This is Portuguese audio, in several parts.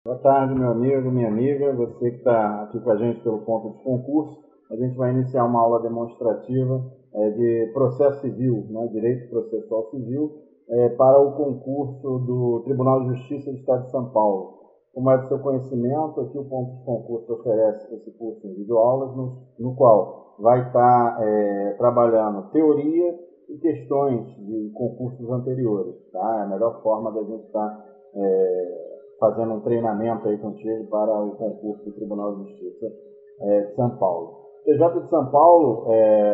Boa tarde, meu amigo, minha amiga, você que está aqui com a gente pelo ponto de concurso. A gente vai iniciar uma aula demonstrativa de processo civil, né, direito processual civil, para o concurso do Tribunal de Justiça do Estado de São Paulo. Como é do seu conhecimento, aqui o ponto de concurso oferece esse curso em videoaulas, no qual vai estar trabalhando teoria e questões de concursos anteriores. Tá? É a melhor forma da gente estar fazendo um treinamento aí contigo para o concurso do Tribunal de Justiça de São Paulo. O TJ de São Paulo,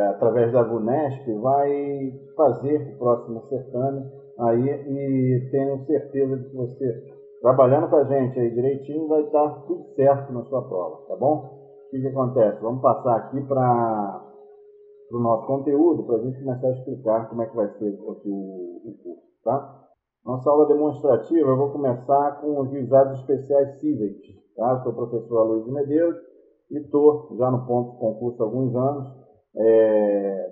através da VUNESP, vai fazer o próximo certame aí, e tenho certeza de que você, trabalhando com a gente aí direitinho, vai estar tudo certo na sua prova, tá bom? O que acontece? Vamos passar aqui para o nosso conteúdo, para a gente começar a explicar como é que vai ser aqui o curso, tá? Nossa aula demonstrativa, eu vou começar com os juizados especiais cíveis, tá? Eu sou o professor Aloysio Medeiros e estou já no ponto de concurso há alguns anos,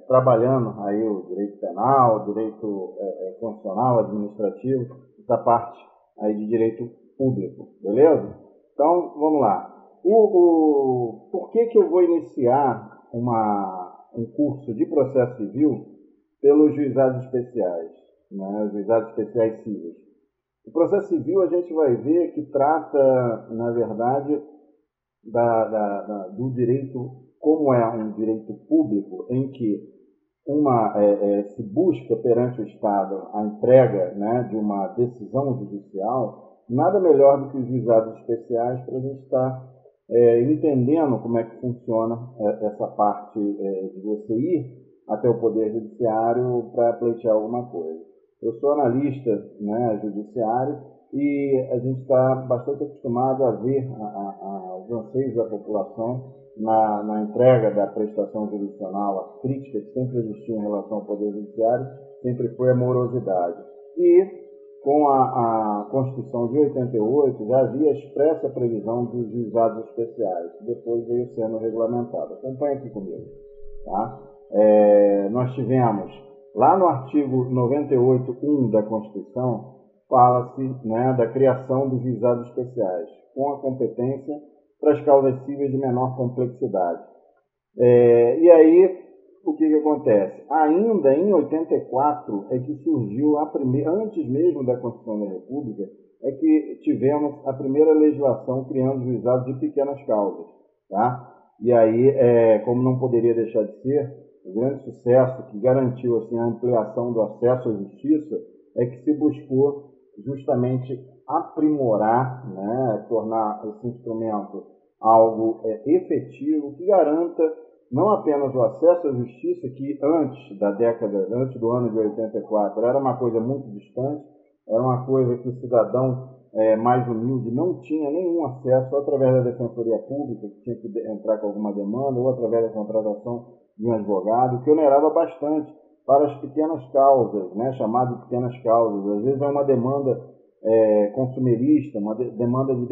trabalhando aí o direito penal, direito constitucional, administrativo, essa parte aí de direito público, beleza? Então, vamos lá. Por que eu vou iniciar um curso de processo civil pelos juizados especiais, né, os juizados especiais cíveis? O processo civil a gente vai ver que trata, na verdade, do direito, como é um direito público, em que se busca perante o Estado a entrega, né, de uma decisão judicial. Nada melhor do que os juizados especiais para a gente estar entendendo como é que funciona essa parte de você ir até o Poder Judiciário para pleitear alguma coisa. Eu sou analista, né, judiciário, e a gente está bastante acostumado a ver os anseios da população na entrega da prestação jurisdicional. A crítica que sempre existiu em relação ao Poder Judiciário sempre foi a morosidade. E com a Constituição de 88 já havia expressa previsão dos juizados especiais, que depois veio sendo regulamentado. Acompanhe aqui comigo. Tá? Nós tivemos, lá no artigo 98.1 da Constituição, fala-se, né, da criação dos juizados especiais, com a competência para as causas cíveis de menor complexidade. E aí, o que acontece? Ainda em 84 é que surgiu a primeira, antes mesmo da Constituição da República, é que tivemos a primeira legislação criando juizados de pequenas causas. Tá? E aí, como não poderia deixar de ser, o grande sucesso que garantiu assim, a ampliação do acesso à justiça é que se buscou justamente aprimorar, né, tornar esse instrumento algo efetivo, que garanta não apenas o acesso à justiça, que antes do ano de 84, era uma coisa muito distante, era uma coisa que o cidadão mais humilde não tinha nenhum acesso, através da Defensoria Pública, que tinha que entrar com alguma demanda, ou através da contratação de um advogado, que onerava bastante para as pequenas causas, né, chamado de pequenas causas. Às vezes é uma demanda consumerista, uma demanda de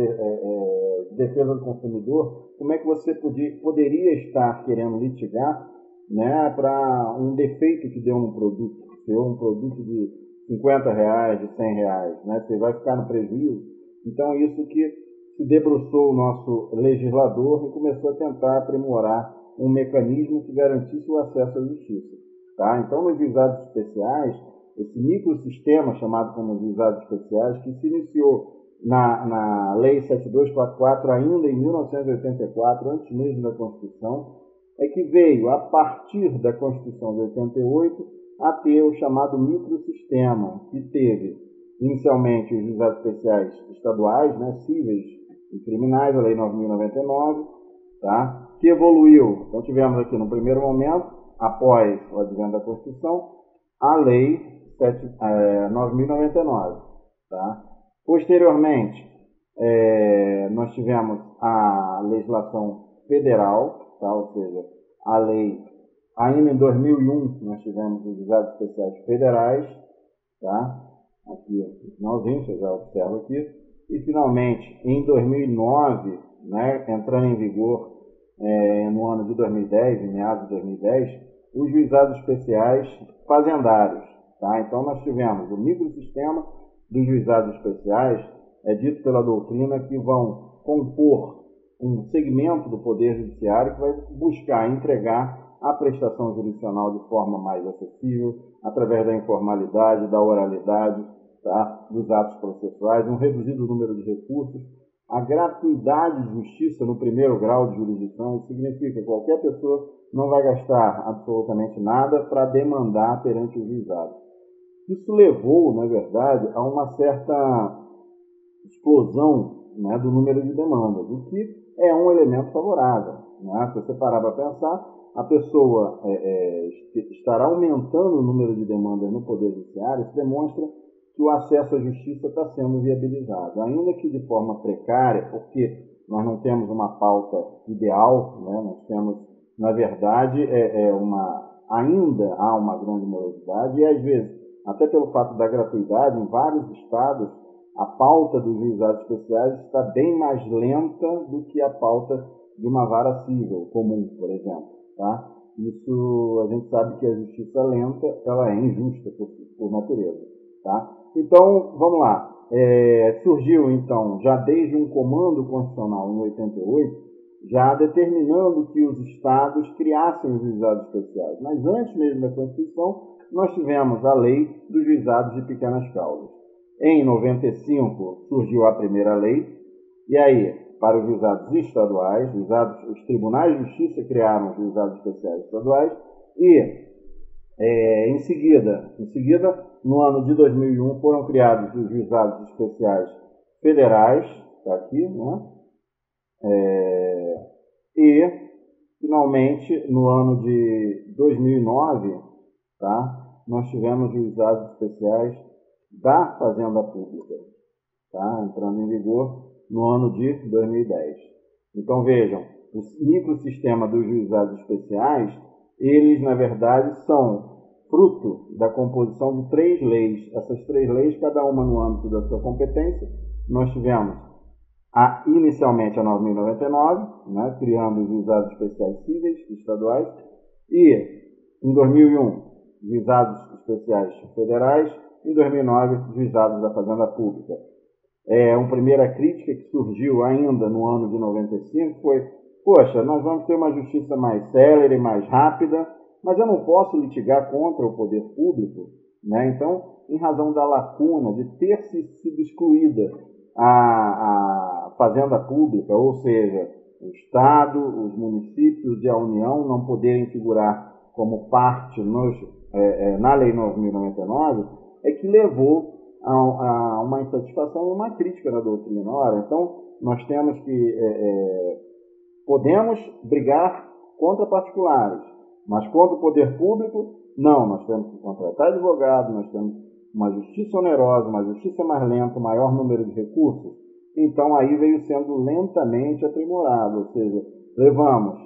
defesa do consumidor. Como é que você poderia estar querendo litigar, né, para um defeito que deu no produto? Se deu um produto de R$50, de R$100, né, você vai ficar no prejuízo. Então, isso que se debruçou o nosso legislador e começou a tentar aprimorar um mecanismo que garantisse o acesso à justiça. Tá? Então, nos juizados especiais, esse microsistema chamado como juizados especiais, que se iniciou na Lei 7244, ainda em 1984, antes mesmo da Constituição, é que veio, a partir da Constituição de 88, a ter o chamado microsistema, que teve inicialmente os juizados especiais estaduais, né, cíveis e criminais, a Lei 9.099, tá? Que evoluiu. Então tivemos aqui no primeiro momento, após o advento da Constituição, a Lei 9.099. Tá? Posteriormente, nós tivemos a legislação federal, tá? Ou seja, a lei, ainda em 2001, nós tivemos os juizados especiais federais, tá? Aqui no finalzinho, você já observa aqui, e finalmente, em 2009, né, entrando em vigor no ano de 2010, em meados de 2010, os juizados especiais fazendários. Tá? Então, nós tivemos o microsistema dos juizados especiais, é dito pela doutrina que vão compor um segmento do Poder Judiciário que vai buscar entregar a prestação jurisdicional de forma mais acessível, através da informalidade, da oralidade, tá? Dos atos processuais, um reduzido número de recursos, a gratuidade de justiça no primeiro grau de jurisdição. Isso significa que qualquer pessoa não vai gastar absolutamente nada para demandar perante o juizado. Isso levou, na verdade, a uma certa explosão, né, do número de demandas, o que é um elemento favorável, né? Se você parar para pensar, a pessoa estará aumentando o número de demandas no Poder Judiciário. Isso demonstra que o acesso à justiça está sendo viabilizado, ainda que de forma precária, porque nós não temos uma pauta ideal, né? Nós temos, na verdade, ainda há uma grande morosidade, e às vezes, até pelo fato da gratuidade, em vários estados, a pauta dos juizados especiais está bem mais lenta do que a pauta de uma vara civil comum, por exemplo. Tá? Isso, a gente sabe que a justiça lenta, ela é injusta por natureza. Tá? Então, vamos lá. Surgiu, então, já desde um comando constitucional em 88, já determinando que os estados criassem os juizados especiais. Mas antes mesmo da Constituição, nós tivemos a lei dos juizados de pequenas causas. Em 95 surgiu a primeira lei, e aí, para os juizados estaduais, os tribunais de justiça criaram os juizados especiais estaduais, e em seguida, no ano de 2001, foram criados os juizados especiais federais, está aqui, né? E, finalmente, no ano de 2009, tá? Nós tivemos juizados especiais da Fazenda Pública, tá? Entrando em vigor no ano de 2010. Então, vejam, o microsistema dos juizados especiais, eles, na verdade, são fruto da composição de 3 leis. Essas 3 leis, cada uma no âmbito da sua competência. Nós tivemos, inicialmente, a 9.099, né, criando os juizados especiais cíveis estaduais, e, em 2001, juizados especiais federais, em 2009, juizados da Fazenda Pública. Uma primeira crítica que surgiu ainda no ano de 95 foi: poxa, nós vamos ter uma justiça mais célere, mais rápida, mas eu não posso litigar contra o poder público, né? Então, em razão da lacuna de ter sido excluída a Fazenda Pública, ou seja, o Estado, os municípios e a União não poderem figurar como parte na Lei 9.099, é que levou a uma insatisfação e uma crítica da doutrina. Ora, então, nós temos que podemos brigar contra particulares, mas contra o poder público, não. Nós temos que contratar advogados, nós temos uma justiça onerosa, uma justiça mais lenta, um maior número de recursos. Então, aí veio sendo lentamente aprimorado, ou seja, levamos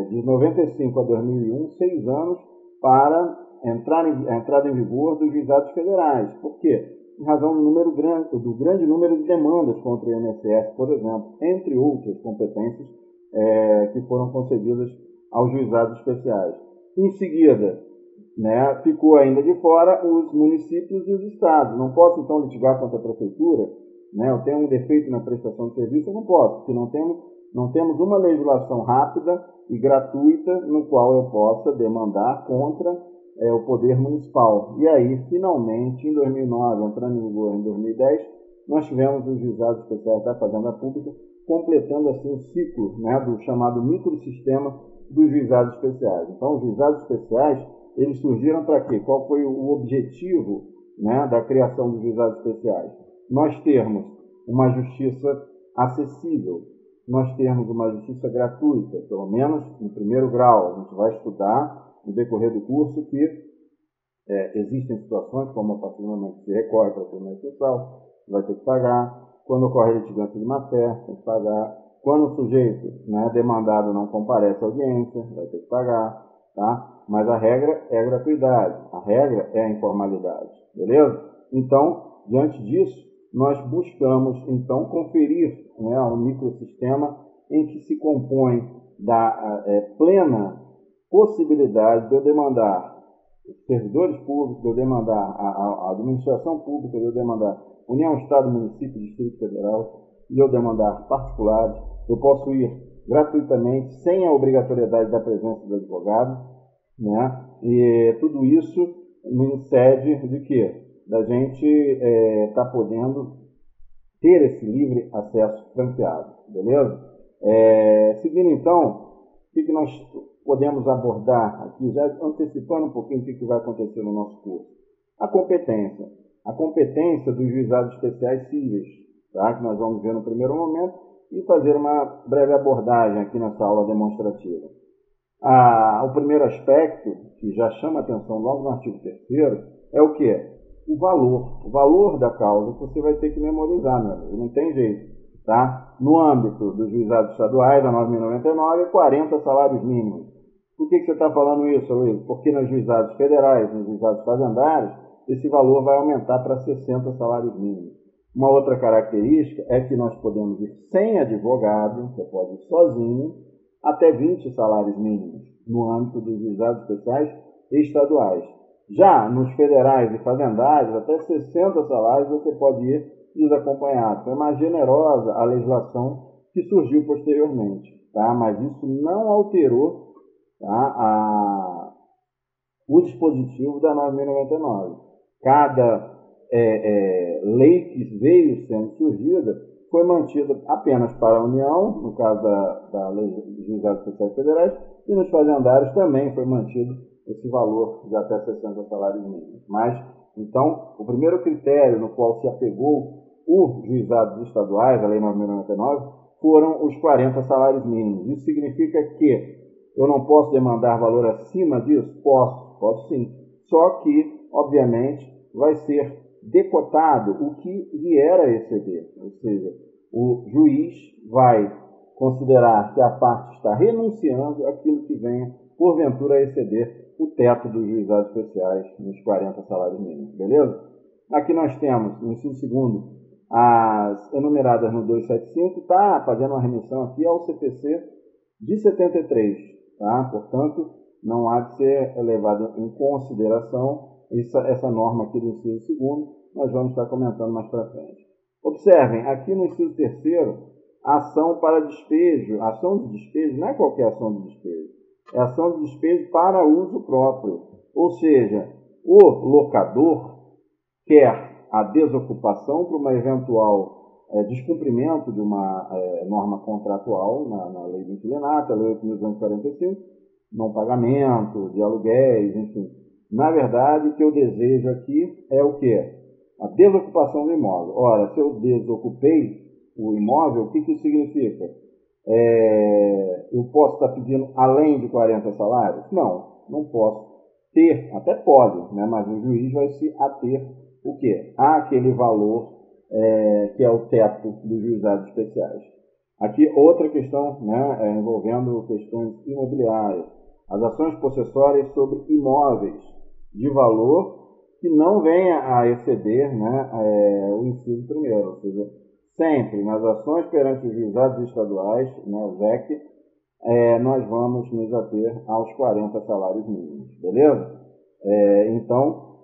de 95 a 2001, 6 anos para a entrada em vigor dos juizados federais. Por quê? Em razão do grande número de demandas contra o INSS, por exemplo, entre outras competências que foram concedidas aos juizados especiais. Em seguida, né, ficou ainda de fora os municípios e os estados. Não posso, então, litigar contra a prefeitura, né? Eu tenho um defeito na prestação de serviço, eu não posso, porque não temos uma legislação rápida e gratuita no qual eu possa demandar contra o poder municipal. E aí, finalmente, em 2009, entrando em vigor em 2010, nós tivemos os juizados especiais da Fazenda Pública, completando assim o ciclo, né, do chamado microsistema dos juizados especiais. Então, os juizados especiais, eles surgiram para quê? Qual foi o objetivo, né, da criação dos juizados especiais? Nós termos uma justiça acessível, nós termos uma justiça gratuita, pelo menos em primeiro grau. A gente vai estudar no decorrer do curso que existem situações, como a partir do momento que se recorre para a primeira sessão, vai ter que pagar. Quando ocorre litigância de má-fé, tem que pagar. Quando o sujeito, né, demandado não comparece à audiência, vai ter que pagar. Tá? Mas a regra é a gratuidade, a regra é a informalidade. Beleza? Então, diante disso, nós buscamos, então, conferir, né, um microsistema em que se compõe da plena possibilidade de eu demandar servidores públicos, eu demandar a administração pública, eu demandar União, Estado, Município, Distrito Federal, e eu demandar particulares, eu posso ir gratuitamente, sem a obrigatoriedade da presença do advogado, né? E tudo isso me incede de quê? Da gente estar podendo ter esse livre acesso franqueado, beleza? Seguindo então, o que nós podemos abordar aqui, já antecipando um pouquinho o que vai acontecer no nosso curso. A competência. A competência dos juizados especiais cíveis, tá? Que nós vamos ver no primeiro momento, e fazer uma breve abordagem aqui nessa aula demonstrativa. O primeiro aspecto, que já chama atenção logo no artigo 3º, é o quê? O valor da causa que você vai ter que memorizar, meu amigo, não tem jeito, tá? No âmbito dos juizados estaduais, a 9.099, 40 salários mínimos. Por que você está falando isso, Luiz? Porque nos juizados federais, nos juizados fazendários, esse valor vai aumentar para 60 salários mínimos. Uma outra característica é que nós podemos ir sem advogado, você pode ir sozinho, até 20 salários mínimos no âmbito dos juizados especiais estaduais. Já nos federais e fazendários, até 60 salários você pode ir desacompanhado. Foi mais generosa a legislação que surgiu posteriormente, tá? Mas isso não alterou, tá, o dispositivo da 9.099. Cada lei que veio sendo surgida foi mantida apenas para a União, no caso da Lei dos Juizados Especiais Federais, e nos fazendários também foi mantido esse valor de até 60 salários mínimos. Mas, então, o primeiro critério no qual se apegou os juizados estaduais, a Lei 9.099, foram os 40 salários mínimos. Isso significa que eu não posso demandar valor acima disso? Posso sim. Só que, obviamente, vai ser decotado o que vier a exceder. Ou seja, o juiz vai considerar que a parte está renunciando àquilo que venha, porventura, a exceder o teto dos juizados especiais nos 40 salários mínimos. Beleza? Aqui nós temos, no inciso segundo, as enumeradas no 275, está fazendo uma remissão aqui ao CPC de 73. Tá? Portanto, não há de ser levado em consideração essa norma aqui do inciso segundo, nós vamos estar comentando mais para frente. Observem, aqui no inciso terceiro, ação para despejo. Ação de despejo não é qualquer ação de despejo, é ação de despejo para uso próprio. Ou seja, o locador quer a desocupação para uma eventual descumprimento de uma norma contratual na lei do inquilinato, a lei 8.245, não pagamento de aluguéis, enfim. Na verdade, o que eu desejo aqui é o quê? A desocupação do imóvel. Ora, se eu desocupei o imóvel, o que isso significa? Eu posso estar pedindo além de 40 salários? Não posso ter, até pode, né? Mas o juiz vai se ater o quê? Àquele valor que é o teto dos juizados especiais. Aqui outra questão, né, envolvendo questões imobiliárias. As ações possessórias sobre imóveis de valor que não venha a exceder, né, o inciso primeiro, ou seja, sempre nas ações perante os juizados estaduais, né, o VEC, nós vamos nos ater aos 40 salários mínimos, beleza? Então,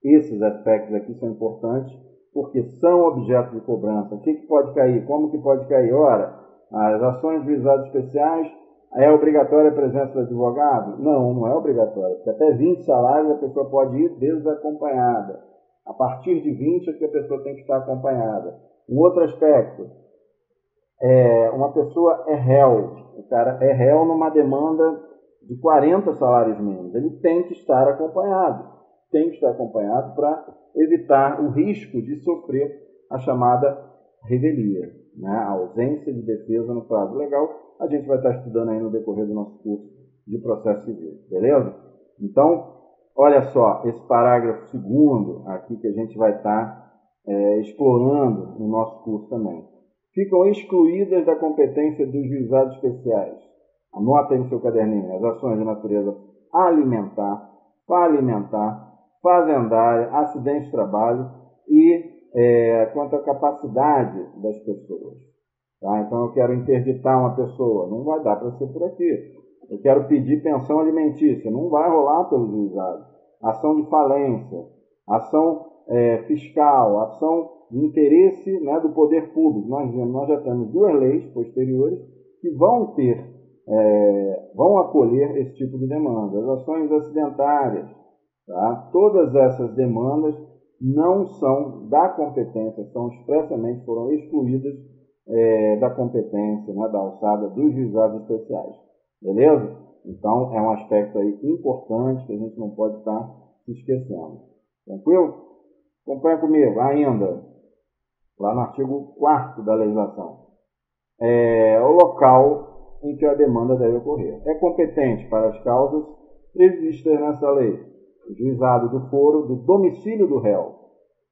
esses aspectos aqui são importantes porque são objetos de cobrança. O que pode cair? Como que pode cair? Ora, as ações de juizados especiais, é obrigatória a presença do advogado? Não é obrigatória. Porque até 20 salários a pessoa pode ir desacompanhada. A partir de 20 é que a pessoa tem que estar acompanhada. Um outro aspecto, uma pessoa é réu. O cara é réu numa demanda de 40 salários mínimos. Ele tem que estar acompanhado. Tem que estar acompanhado para evitar o risco de sofrer a chamada revelia, né? A ausência de defesa no prazo legal. A gente vai estar estudando aí no decorrer do nosso curso de processo civil, beleza? Então, olha só, esse parágrafo segundo aqui que a gente vai estar explorando no nosso curso também. Ficam excluídas da competência dos juizados especiais. Anota aí no seu caderninho as ações de natureza alimentar, falimentar, fazendária, acidente de trabalho e quanto à capacidade das pessoas. Tá? Então, eu quero interditar uma pessoa, não vai dar para ser por aqui. Eu quero pedir pensão alimentícia, não vai rolar pelo juizado. ação de falência, ação fiscal, ação de interesse, né, do poder público. Nós já temos duas leis posteriores que vão acolher esse tipo de demanda. As ações acidentárias, tá? Todas essas demandas não são da competência, foram excluídas da competência, né, da alçada dos juizados especiais. Beleza? Então, é um aspecto aí importante que a gente não pode estar se esquecendo. Tranquilo? Acompanha comigo, ainda, lá no artigo 4º da legislação. O local em que a demanda deve ocorrer. É competente para as causas previstas nessa lei o juizado do foro do domicílio do réu.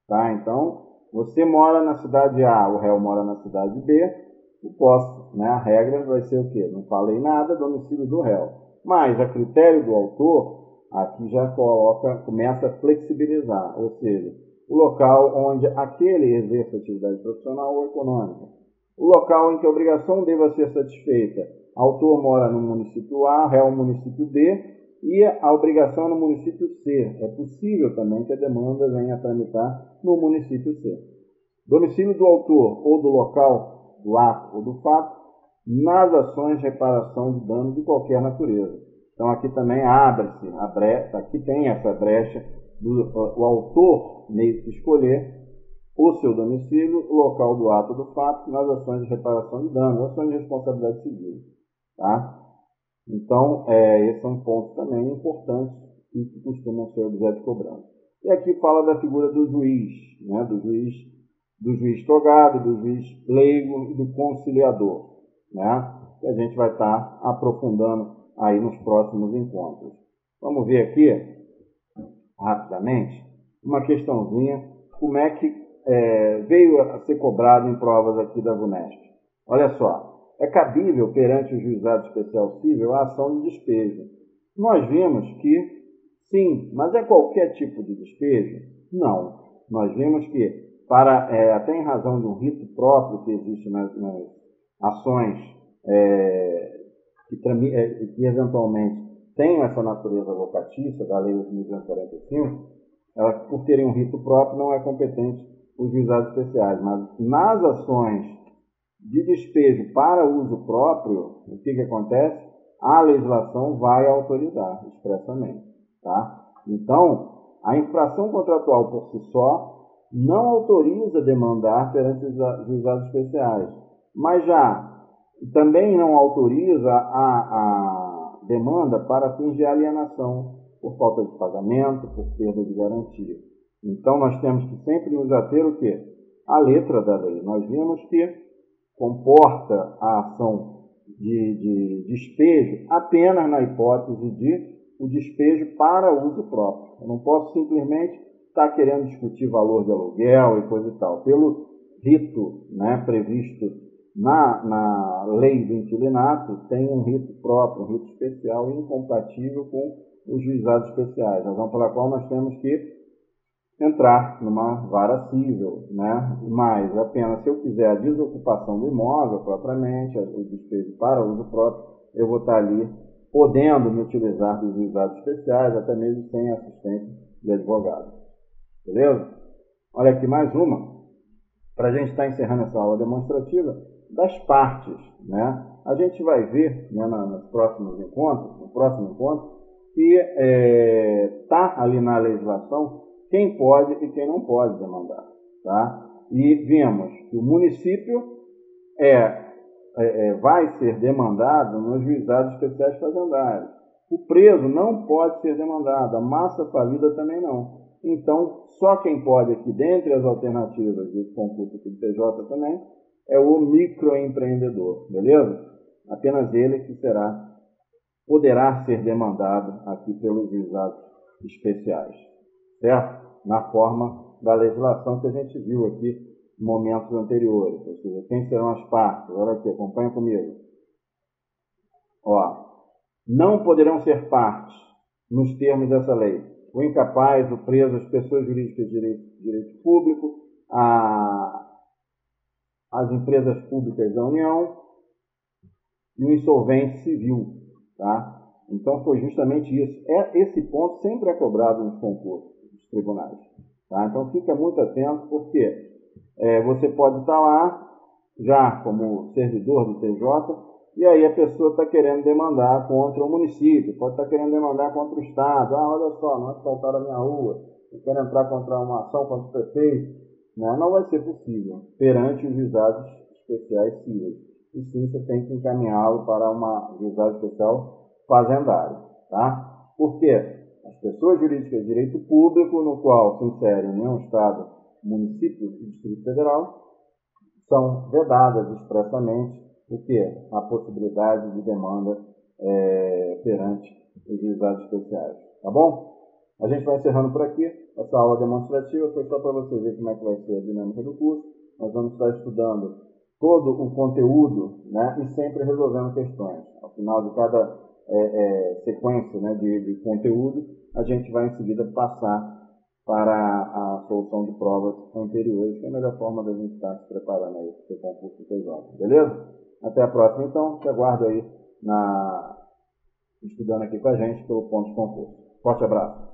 Tá? Então, você mora na cidade A, o réu mora na cidade B, né, a regra vai ser o quê? Não falei nada, domicílio do réu. Mas, a critério do autor, aqui já começa a flexibilizar, ou seja, o local onde aquele exerce atividade profissional ou econômica. O local em que a obrigação deva ser satisfeita. Autor mora no município A, réu no município B, e a obrigação no município C. É possível também que a demanda venha a tramitar no município C. Domicílio do autor ou do local do ato ou do fato nas ações de reparação de danos de qualquer natureza. Então aqui também abre-se a brecha, aqui tem essa brecha o autor meio que escolher o seu domicílio, o local do ato ou do fato nas ações de reparação de danos, ações de responsabilidade civil. Tá? Então, esses são pontos também importantes e que costumam ser objeto de cobrança. E aqui fala da figura do juiz, né? do juiz togado, do juiz leigo e do conciliador, né? Que a gente vai estar aprofundando aí nos próximos encontros. Vamos ver aqui, rapidamente, uma questãozinha, como é que veio a ser cobrado em provas aqui da VUNESP. Olha só. É cabível perante o juizado especial civil a ação de despejo. Nós vimos que sim, mas é qualquer tipo de despejo? Não. Nós vimos que, até em razão de um rito próprio que existe nas ações que eventualmente tenham essa natureza vocatícia da Lei 8.245, elas, por terem um rito próprio, não é competente os juizados especiais. Mas nas ações de despejo para uso próprio, o que acontece? A legislação vai autorizar expressamente. Tá? Então, a infração contratual por si só não autoriza demandar perante os juizados especiais, mas já também não autoriza a demanda para fins de alienação por falta de pagamento, por perda de garantia. Então, nós temos que sempre nos ater o quê? A letra da lei. Nós vimos que comporta a ação de despejo apenas na hipótese de o despejo para uso próprio. Eu não posso simplesmente estar querendo discutir valor de aluguel e coisa e tal. Pelo rito, né, previsto na lei do inquilinato, tem um rito próprio, um rito especial incompatível com os juizados especiais, razão pela qual nós temos que entrar numa vara civil, né? Mas apenas se eu quiser a desocupação do imóvel propriamente, o despejo para uso próprio, eu vou estar ali podendo me utilizar dos juizados especiais, até mesmo sem assistência de advogado. Beleza? Olha aqui mais uma, para a gente estar encerrando essa aula demonstrativa, das partes, né? A gente vai ver, né, nos próximos encontros, no próximo encontro, que está ali na legislação quem pode e quem não pode demandar. Tá? E vimos que o município vai ser demandado nos juizados especiais fazendários. O preso não pode ser demandado, a massa falida também não. Então, só quem pode aqui, dentre as alternativas desse concurso aqui do PJ também, é o microempreendedor, beleza? Apenas ele que poderá ser demandado aqui pelos juizados especiais, certo? Na forma da legislação que a gente viu aqui em momentos anteriores, ou seja, quem serão as partes? Olha aqui, acompanha comigo. Ó, não poderão ser partes nos termos dessa lei o incapaz, o preso, as pessoas jurídicas de direito público, as empresas públicas da União e o insolvente civil. Tá? Então foi justamente isso. Esse ponto sempre é cobrado nos concursos dos tribunais. Tá? Então fica muito atento, porque você pode estar lá já como servidor do TJ, e aí a pessoa está querendo demandar contra o município, pode estar querendo demandar contra o Estado. Olha só, não asfaltaram a minha rua, eu quero entrar contra uma ação contra o prefeito. Né? Não vai ser possível perante os juizados especiais civis. E sim, você tem que encaminhá-lo para uma juizado especial fazendário. Tá? Por quê? As pessoas jurídicas de direito público, no qual se insere União, Estado, município e Distrito Federal, são vedadas expressamente o que? A possibilidade de demanda perante os juizados especiais. Tá bom? A gente vai encerrando por aqui. Essa aula demonstrativa foi só para você ver como é que vai ser a dinâmica do curso. Nós vamos estar estudando todo o conteúdo, né, e sempre resolvendo questões. Ao final de cada sequência, né, de conteúdo, a gente vai em seguida passar para a solução de provas anteriores, que é a melhor forma da gente estar se preparando aí para o concurso TJ. Beleza? Até a próxima, então. Te aguardo aí estudando aqui com a gente pelo ponto de concurso. Forte abraço.